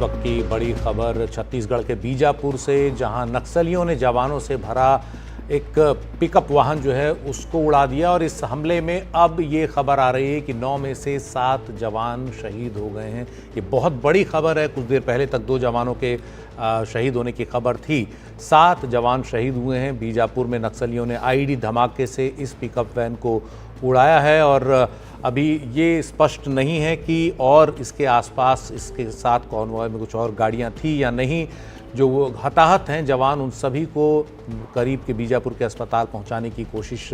वक्त की बड़ी खबर छत्तीसगढ़ के बीजापुर से, जहां नक्सलियों ने जवानों से भरा एक पिकअप वाहन जो है उसको उड़ा दिया। और इस हमले में अब ये खबर आ रही है कि 9 में से 7 जवान शहीद हो गए हैं। ये बहुत बड़ी खबर है। कुछ देर पहले तक 2 जवानों के शहीद होने की खबर थी। 7 जवान शहीद हुए हैं। बीजापुर में नक्सलियों ने आईईडी धमाके से इस पिकअप वैन को उड़ाया है और अभी ये स्पष्ट नहीं है कि और इसके आसपास इसके साथ कॉन्वॉय में कुछ और गाड़ियां थी या नहीं। जो वो हताहत हैं जवान, उन सभी को करीब के बीजापुर के अस्पताल पहुंचाने की कोशिश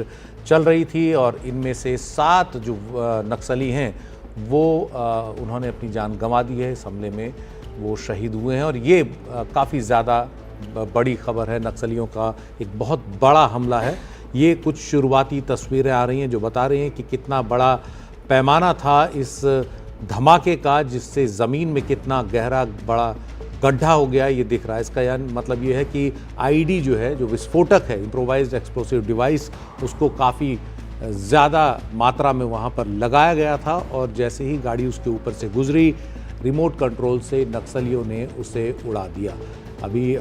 चल रही थी और इनमें से 7 जो नक्सली हैं वो उन्होंने अपनी जान गंवा दी है। इस हमले में वो शहीद हुए हैं और ये काफ़ी ज़्यादा बड़ी खबर है। नक्सलियों का एक बहुत बड़ा हमला है। ये कुछ शुरुआती तस्वीरें आ रही हैं जो बता रही हैं कि कितना बड़ा पैमाना था इस धमाके का, जिससे ज़मीन में कितना गहरा बड़ा गड्ढा हो गया ये दिख रहा है। इसका यानी मतलब ये है कि आईडी जो है, जो विस्फोटक है, इम्प्रोवाइज्ड एक्सप्लोसिव डिवाइस, उसको काफ़ी ज़्यादा मात्रा में वहाँ पर लगाया गया था और जैसे ही गाड़ी उसके ऊपर से गुजरी, रिमोट कंट्रोल से नक्सलियों ने उसे उड़ा दिया। अभी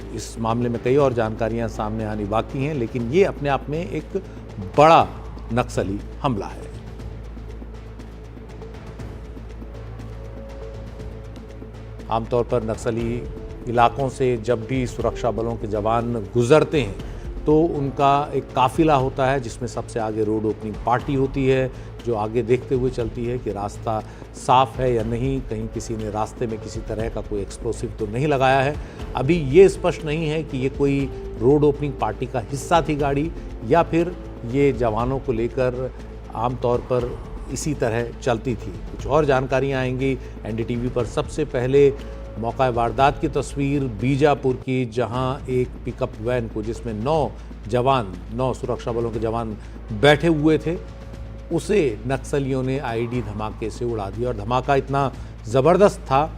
इस मामले में कई और जानकारियां सामने आनी बाकी हैं, लेकिन ये अपने आप में एक बड़ा नक्सली हमला है। आमतौर पर नक्सली इलाकों से जब भी सुरक्षा बलों के जवान गुजरते हैं तो उनका एक काफिला होता है जिसमें सबसे आगे रोड ओपनिंग पार्टी होती है, जो आगे देखते हुए चलती है कि रास्ता साफ है या नहीं, कहीं किसी ने रास्ते में किसी तरह का कोई एक्सप्लोसिव तो नहीं लगाया है। अभी ये स्पष्ट नहीं है कि ये कोई रोड ओपनिंग पार्टी का हिस्सा थी गाड़ी, या फिर ये जवानों को लेकर आमतौर पर इसी तरह चलती थी। कुछ और जानकारियाँ आएंगी एनडीटीवी पर। सबसे पहले मौका वारदात की तस्वीर बीजापुर की, जहां एक पिकअप वैन को, जिसमें 9 सुरक्षा बलों के जवान बैठे हुए थे, उसे नक्सलियों ने आईईडी धमाके से उड़ा दिया। और धमाका इतना ज़बरदस्त था,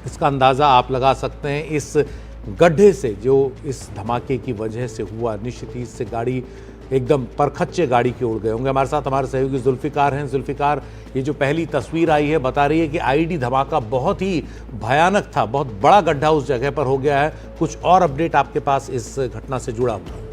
इसका अंदाज़ा आप लगा सकते हैं इस गड्ढे से जो इस धमाके की वजह से हुआ। निश्चित ही इससे गाड़ी एकदम परखच्चे गाड़ी के उड़ गए होंगे। हमारे साथ हमारे सहयोगी जुल्फिकार हैं। जुल्फिकार, ये जो पहली तस्वीर आई है बता रही है कि आईईडी धमाका बहुत ही भयानक था, बहुत बड़ा गड्ढा उस जगह पर हो गया है। कुछ और अपडेट आपके पास इस घटना से जुड़ा हुआ है?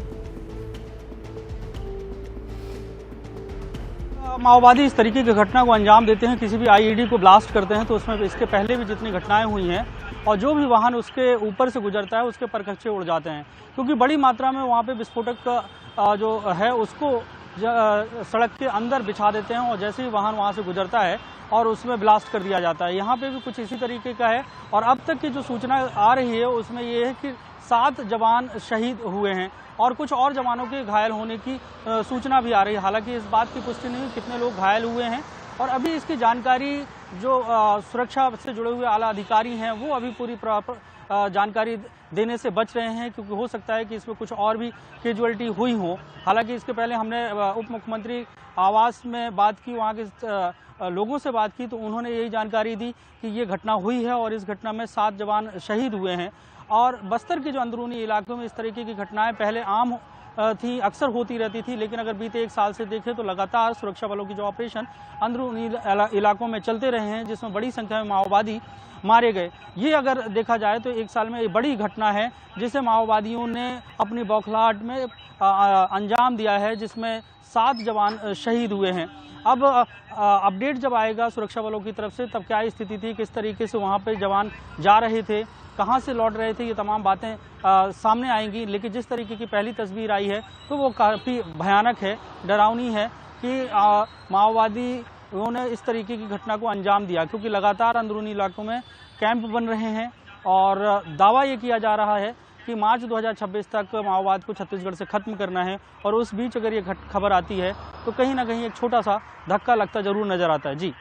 माओवादी इस तरीके की घटना को अंजाम देते हैं, किसी भी आईईडी को ब्लास्ट करते हैं तो उसमें इसके पहले भी जितनी घटनाएं हुई हैं और जो भी वाहन उसके ऊपर से गुजरता है उसके परखच्चे उड़ जाते हैं, क्योंकि बड़ी मात्रा में वहाँ पे विस्फोटक जो है उसको सड़क के अंदर बिछा देते हैं और जैसे ही वाहन वहाँ से गुजरता है और उसमें ब्लास्ट कर दिया जाता है। यहाँ पे भी कुछ इसी तरीके का है और अब तक की जो सूचना आ रही है उसमें ये है कि 7 जवान शहीद हुए हैं और कुछ और जवानों के घायल होने की सूचना भी आ रही है। हालांकि इस बात की पुष्टि नहीं कितने लोग घायल हुए हैं और अभी इसकी जानकारी जो सुरक्षा से जुड़े हुए आला अधिकारी हैं वो अभी पूरी जानकारी देने से बच रहे हैं, क्योंकि हो सकता है कि इसमें कुछ और भी कैजुअलिटी हुई हो। हालांकि इसके पहले हमने उप मुख्यमंत्री आवास में बात की, वहाँ के लोगों से बात की, तो उन्होंने यही जानकारी दी कि ये घटना हुई है और इस घटना में 7 जवान शहीद हुए हैं। और बस्तर के जो अंदरूनी इलाकों में इस तरीके की घटनाएं पहले आम थी, अक्सर होती रहती थी, लेकिन अगर बीते 1 साल से देखें तो लगातार सुरक्षा बलों की जो ऑपरेशन अंदरूनी इलाकों में चलते रहे हैं, जिसमें बड़ी संख्या में माओवादी मारे गए। ये अगर देखा जाए तो 1 साल में एक बड़ी घटना है जिसे माओवादियों ने अपनी बौखलाहट में अंजाम दिया है, जिसमें 7 जवान शहीद हुए हैं। अब अपडेट जब आएगा सुरक्षा बलों की तरफ से, तब क्या स्थिति थी, किस तरीके से वहाँ पे जवान जा रहे थे, कहाँ से लौट रहे थे, ये तमाम बातें सामने आएंगी। लेकिन जिस तरीके की पहली तस्वीर आई है तो वो काफ़ी भयानक है, डरावनी है कि माओवादियों ने इस तरीके की घटना को अंजाम दिया, क्योंकि लगातार अंदरूनी इलाकों में कैंप बन रहे हैं और दावा ये किया जा रहा है कि मार्च 2026 तक माओवाद को छत्तीसगढ़ से खत्म करना है। और उस बीच अगर ये खबर आती है तो कहीं ना कहीं एक छोटा सा धक्का लगता जरूर नजर आता है। जी।